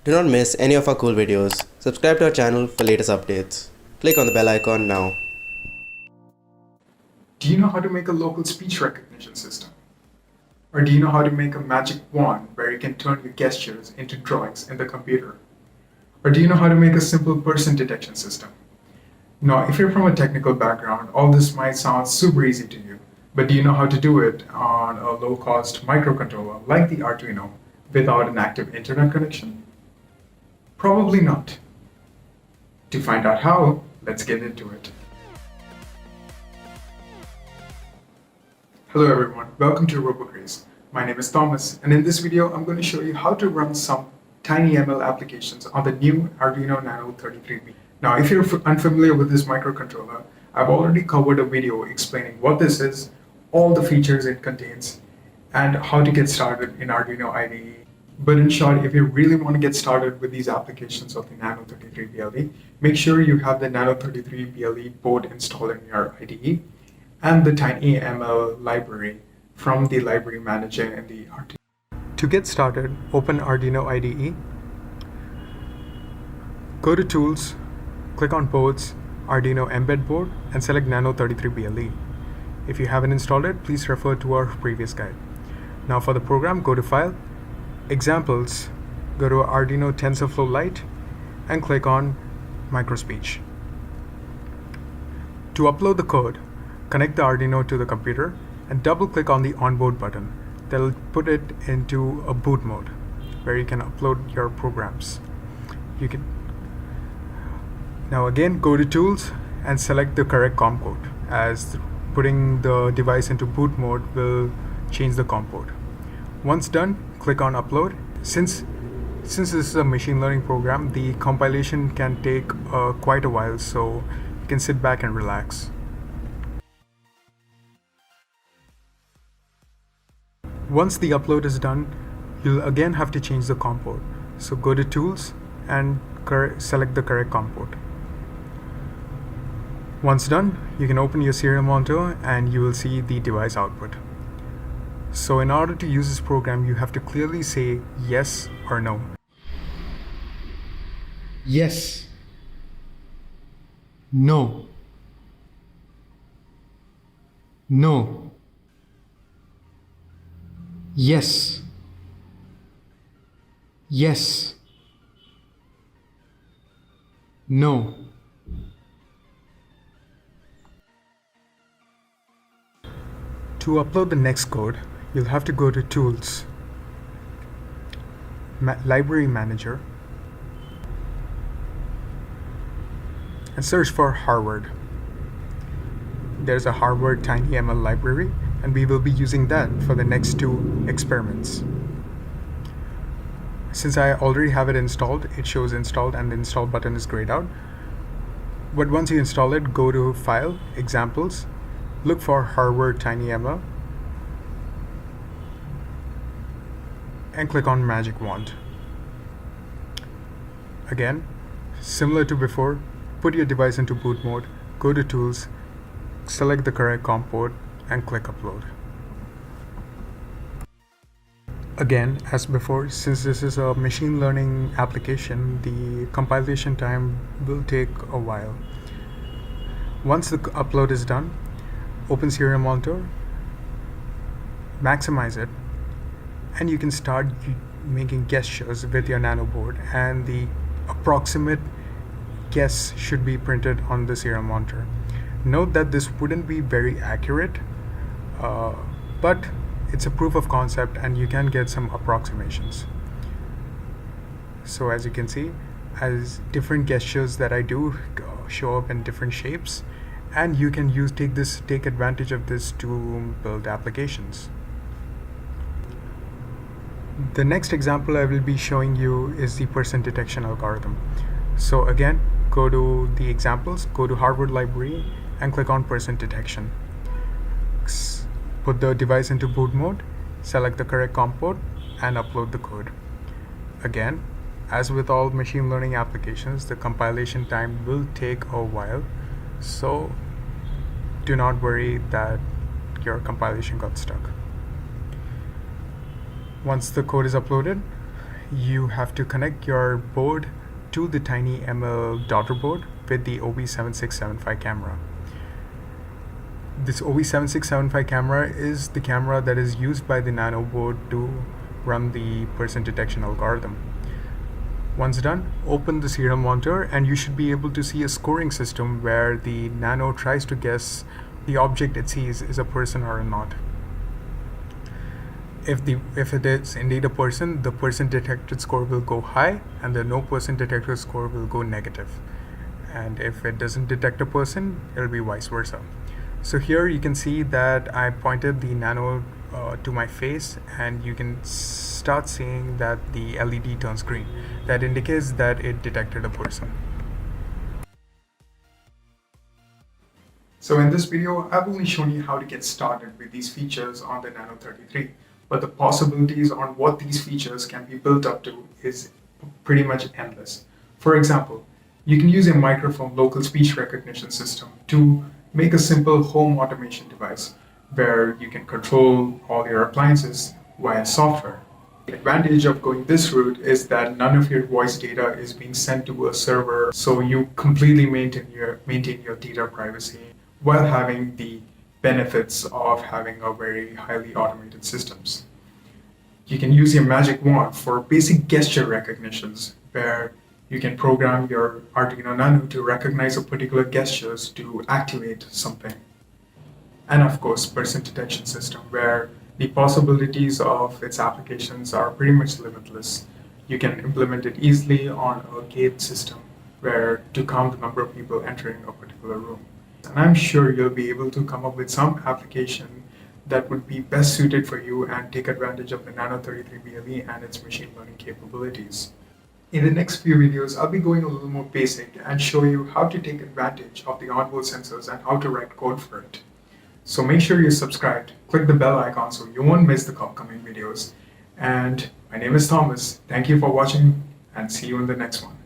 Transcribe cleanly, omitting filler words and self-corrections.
Do not miss any of our cool videos. Subscribe to our channel for latest updates. Click on the bell icon now. Do you know how to make a local speech recognition system? Or do you know how to make a magic wand where you can turn your gestures into drawings in the computer? Or do you know how to make a simple person detection system? Now, if you're from a technical background, all this might sound super easy to you, but do you know how to do it on a low-cost microcontroller like the Arduino without an active internet connection? Probably not. To find out how, let's get into it. Hello everyone, welcome to RoboCraze. My name is Thomas, and in this video I'm going to show you how to run some TinyML applications on the new Arduino Nano 33B. Now, if you're unfamiliar with this microcontroller, I've already covered a video explaining what this is, all the features it contains, and how to get started in Arduino IDE. But in short, if you really want to get started with these applications of the Nano 33 BLE, make sure you have the Nano 33 BLE board installed in your IDE and the TinyML library from the library manager in the Arduino. To get started, open Arduino IDE, go to Tools, click on Boards, Arduino Embed Board, and select Nano 33 BLE. If you haven't installed it, please refer to our previous guide. Now for the program, go to File, Examples, go to Arduino TensorFlow Lite, and click on Microspeech. To upload the code, connect the Arduino to the computer and double-click on the Onboard button. That'll put it into a boot mode where you can upload your programs. Now again, go to Tools and select the correct COM code, as putting the device into boot mode will change the COM code. Once done, click on Upload. Since this is a machine learning program, the compilation can take quite a while, so you can sit back and relax. Once the upload is done, you'll again have to change the COM port. So go to Tools and select the correct COM port. Once done, you can open your serial monitor and you will see the device output. So in order to use this program, you have to clearly say yes or no. Yes. No. No. Yes. Yes. No. To upload the next code, you'll have to go to Tools, Library Manager, and search for Harvard. There's a Harvard TinyML library, and we will be using that for the next two experiments. Since I already have it installed, it shows installed and the install button is grayed out. But once you install it, go to File, Examples, look for Harvard TinyML, and click on Magic Wand. Again, similar to before, put your device into boot mode, go to Tools, select the correct COM port, and click Upload. Again, as before, since this is a machine learning application, the compilation time will take a while. Once the upload is done, open serial monitor, maximize it, and you can start making gestures with your Nano board, and the approximate guess should be printed on the serial monitor. Note that this wouldn't be very accurate, but it's a proof of concept and you can get some approximations. So as you can see, as different gestures that I do show up in different shapes, and you can take advantage of this to build applications. The next example I will be showing you is the person detection algorithm. So again, go to the examples, go to Harvard Library, and click on person detection. Put the device into boot mode, select the correct COM port, and upload the code. Again, as with all machine learning applications, the compilation time will take a while, so do not worry that your compilation got stuck. Once the code is uploaded, you have to connect your board to the TinyML daughter board with the OB7675 camera. This OB7675 camera is the camera that is used by the Nano board to run the person detection algorithm. Once done, open the serial monitor and you should be able to see a scoring system where the Nano tries to guess the object it sees is a person or not. If it is indeed a person, the person detected score will go high and the no person detected score will go negative. And if it doesn't detect a person, it'll be vice versa. So here you can see that I pointed the Nano to my face, and you can start seeing that the LED turns green. That indicates that it detected a person. So in this video, I've only shown you how to get started with these features on the Nano 33, but the possibilities on what these features can be built up to is pretty much endless. For example, you can use a microphone local speech recognition system to make a simple home automation device where you can control all your appliances via software. The advantage of going this route is that none of your voice data is being sent to a server, so you completely maintain your data privacy while having the benefits of having a very highly automated systems. You can use your magic wand for basic gesture recognitions, where you can program your Arduino Nano to recognize a particular gestures to activate something. And of course, person detection system, where the possibilities of its applications are pretty much limitless. You can implement it easily on a gate system where to count the number of people entering a particular room. And I'm sure you'll be able to come up with some application that would be best suited for you and take advantage of the Nano 33 BLE and its machine learning capabilities. In the next few videos, I'll be going a little more basic and show you how to take advantage of the onboard sensors and how to write code for it. So make sure you're subscribed, click the bell icon so you won't miss the upcoming videos. And my name is Thomas. Thank you for watching and see you in the next one.